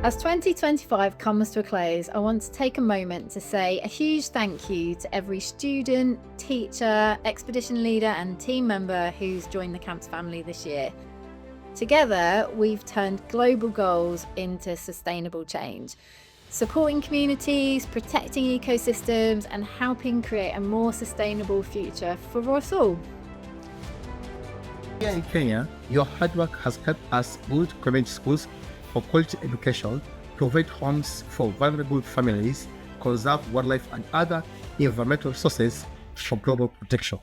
As 2025 comes to a close, I want to take a moment to say a huge thank you to every student, teacher, expedition leader and team member who's joined the Camps family this year. Together, we've turned global goals into sustainable change, supporting communities, protecting ecosystems and helping create a more sustainable future for us all. Here in Kenya, your hard work has helped us build community schools for quality education, provide homes for vulnerable families, conserve wildlife and other environmental resources for global protection.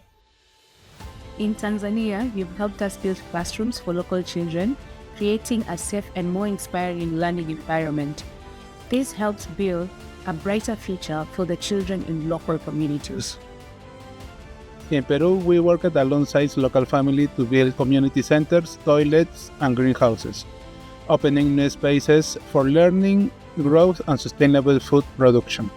In Tanzania, you've helped us build classrooms for local children, creating a safe and more inspiring learning environment. This helps build a brighter future for the children in local communities. In Peru, we worked alongside local families to build community centers, toilets, and greenhouses, opening new spaces for learning, growth, and sustainable food production.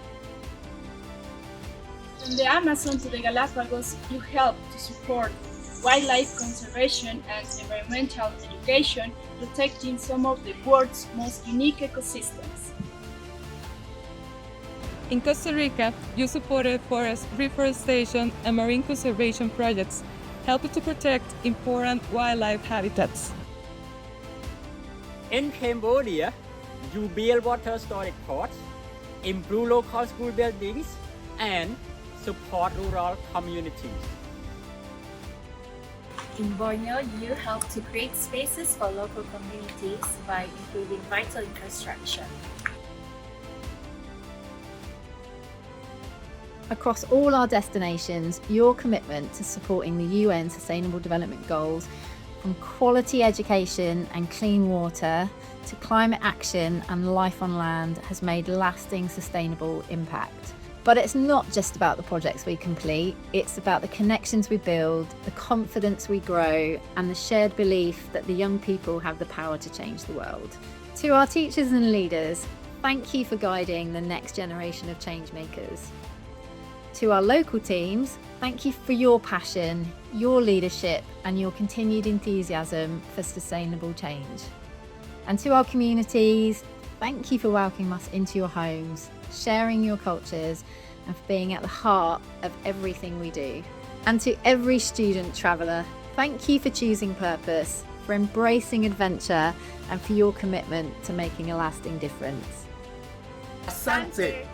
From the Amazon to the Galapagos, you help to support wildlife conservation and environmental education, protecting some of the world's most unique ecosystems. In Costa Rica, you supported forest reforestation and marine conservation projects, helping to protect important wildlife habitats. In Cambodia, you build water storage ports, improve local school buildings, and support rural communities. In Borneo, you help to create spaces for local communities by improving vital infrastructure. Across all our destinations, your commitment to supporting the UN Sustainable Development Goals, from quality education and clean water to climate action and life on land, has made lasting sustainable impact. But it's not just about the projects we complete, it's about the connections we build, the confidence we grow, and the shared belief that the young people have the power to change the world. To our teachers and leaders, thank you for guiding the next generation of change makers. To our local teams, thank you for your passion, your leadership, and your continued enthusiasm for sustainable change. And to our communities, thank you for welcoming us into your homes, sharing your cultures, and for being at the heart of everything we do. And to every student traveller, thank you for choosing purpose, for embracing adventure, and for your commitment to making a lasting difference. Asante.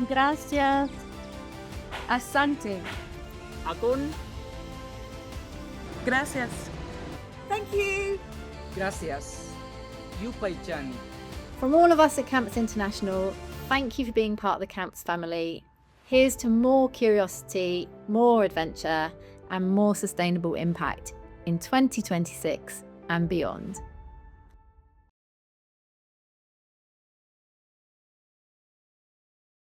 Gracias. Asante. Akun. Gracias. Thank you! Gracias. Yupaychan. From all of us at Camps International, thank you for being part of the Camps family. Here's to more curiosity, more adventure, and more sustainable impact in 2026 and beyond.